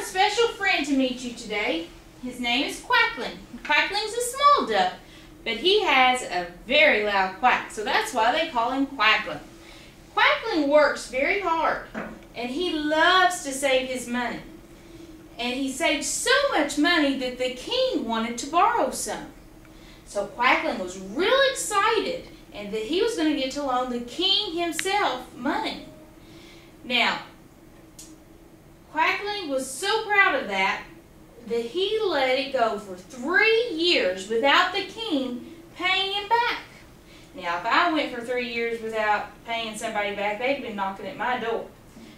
a special friend to meet you today. His name is Quackling. Quackling's a small duck, but he has a very loud quack, so that's why they call him Quackling. Quackling works very hard, and he loves to save his money. And he saved so much money that the king wanted to borrow some. So Quackling was real excited and that he was going to get to loan the king himself money. Now, Quackling was so proud of that he let it go for 3 years without the king paying him back. Now, if I went for 3 years without paying somebody back, they'd been knocking at my door.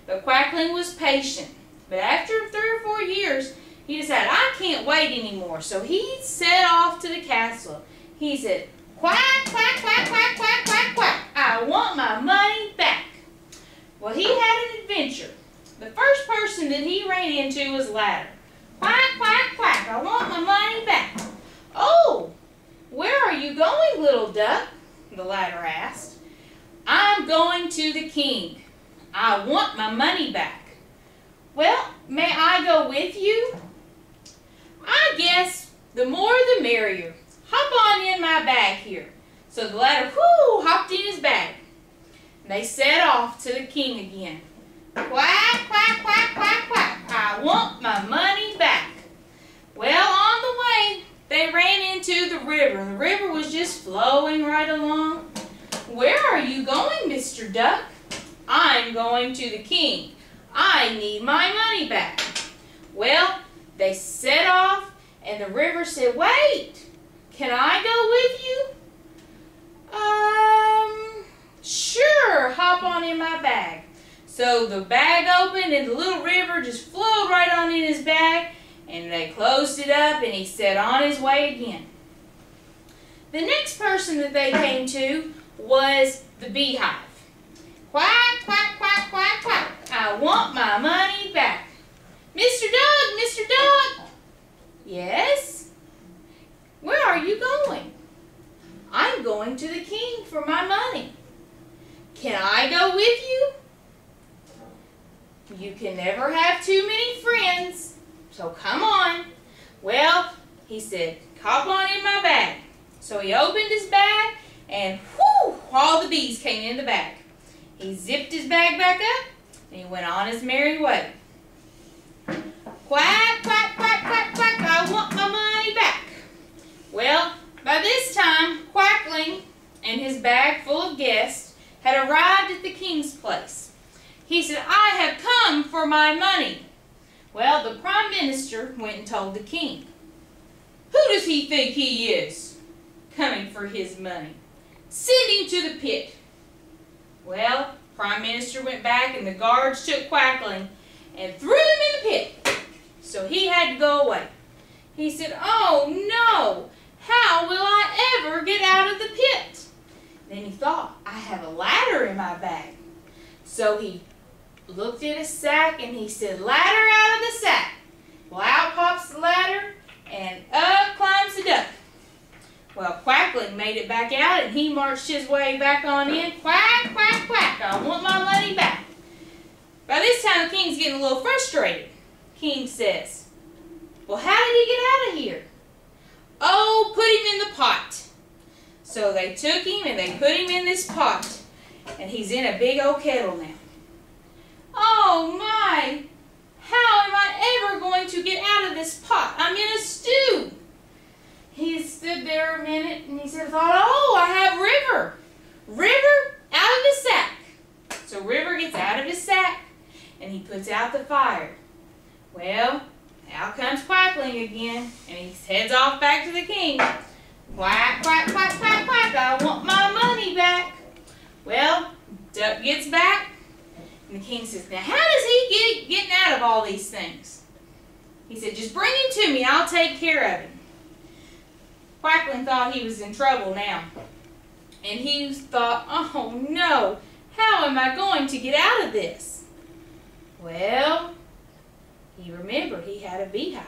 But Quackling was patient. But after 3 or 4 years, he decided, I can't wait anymore. So he set off to the castle. He said, quack, quack, quack, quack, quack, quack, quack. I want my money back. Well, he had an adventure. The first person that he ran into was Ladder. Quack, quack, quack, I want my money back. Oh, where are you going, little duck? The Ladder asked. I'm going to the king. I want my money back. Well, may I go with you? I guess the more the merrier. Hop on in my bag here. So the Ladder, hopped in his bag. They set off to the king again. Quack, quack, quack, quack, quack. I want my money back. Well, on the way, they ran into the river. The river was just flowing right along. Where are you going, Mr. Duck? I'm going to the king. I need my money back. Well, they set off, and the river said, wait, can I go with you? Sure, hop on in my bag. So the bag opened, and the little river just flowed right on in his bag, and they closed it up, and he set on his way again. The next person that they came to was the beehive. Quack, quack, quack, quack, quack. I want my money back. Mr. Dog, Mr. Dog. Yes? Where are you going? I'm going to the king for my money. Can I go with you? You can never have too many friends, so come on. Well, he said, hop on in my bag. So he opened his bag, and whoo, all the bees came in the bag. He zipped his bag back up, and he went on his merry way. Quack, quack, quack, quack, quack, I want my money back. Well, by this time, Quackling and his bag full of guests had arrived at the king's place. He said, I have come for my money. Well, the prime minister went and told the king. Who does he think he is, coming for his money? Send him to the pit. Well, prime minister went back, and the guards took Quackling and threw him in the pit. So he had to go away. He said, oh no, how will I ever get out of the pit? Then he thought, I have a ladder in my bag. So he looked at his sack, and he said, ladder out of the sack. Well, out pops the ladder, and up climbs the duck. Well, Quackling made it back out, and he marched his way back on in. Quack, quack, quack, I want my money back. By this time, the king's getting a little frustrated. King says, well, how did he get out of here? Oh, put him in the pot. So they took him, and they put him in this pot, and he's in a big old kettle now. Oh, my, how am I ever going to get out of this pot? I'm in a stew. He stood there a minute, and he said, oh, I have River. River, out of the sack. So River gets out of his sack, and he puts out the fire. Well, out comes Quackling again, and he heads off back to the king. Quack, quack, quack, quack, quack, I want my money back. Well, Duck gets back, and the king says, now how does he getting out of all these things? He said, just bring him to me, I'll take care of him. Quackling thought he was in trouble now. And he thought, oh no, how am I going to get out of this? Well, he remembered he had a beehive.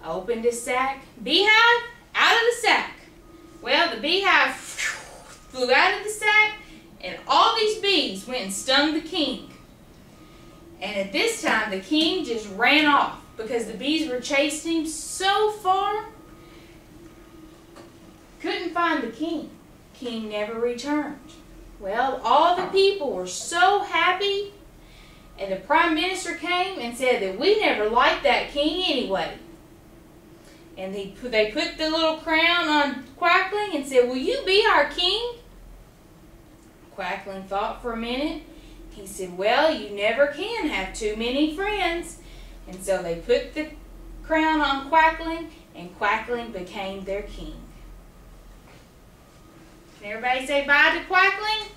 Opened his sack. Beehive, out of the sack. Well, the beehive flew out of the sack, and all these bees went and stung the king. And at this time, the king just ran off because the bees were chasing him so far. Couldn't find the king. King never returned. Well, all the people were so happy, and the prime minister came and said that we never liked that king anyway. And they put the little crown on Quackling and said, "Will you be our king?" Quackling thought for a minute. He said, "Well, you never can have too many friends." And so they put the crown on Quackling, and Quackling became their king. Can everybody say bye to Quackling?